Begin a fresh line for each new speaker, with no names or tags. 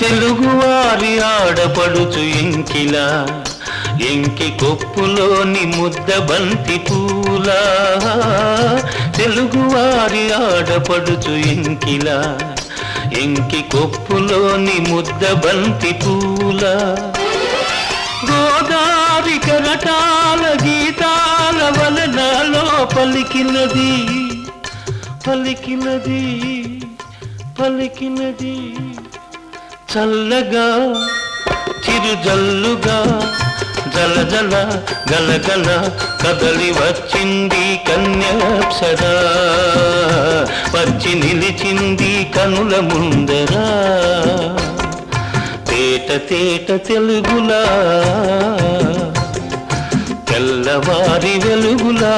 తెలుగువారి ఆడపడుచు ఎంకిలా ఎంకి కొప్పులోని ముద్ద బంతి పూలా తెలుగువారి ఆడపడుచు ఎంకిలా ఎంకి కొప్పులోని ముద్ద బంతి పూలా గోదారి కరటాల గీతాల వలనలో పలికినది పలికినది పలికినది చల్లగా చిరుజల్లుగా జలజల గలగల కదలి వచ్చింది కన్యాప్సరా వచ్చి నిలిచింది కనుల ముందరా తేట తేట తెలుగులా తెల్లవారి వెలుగులా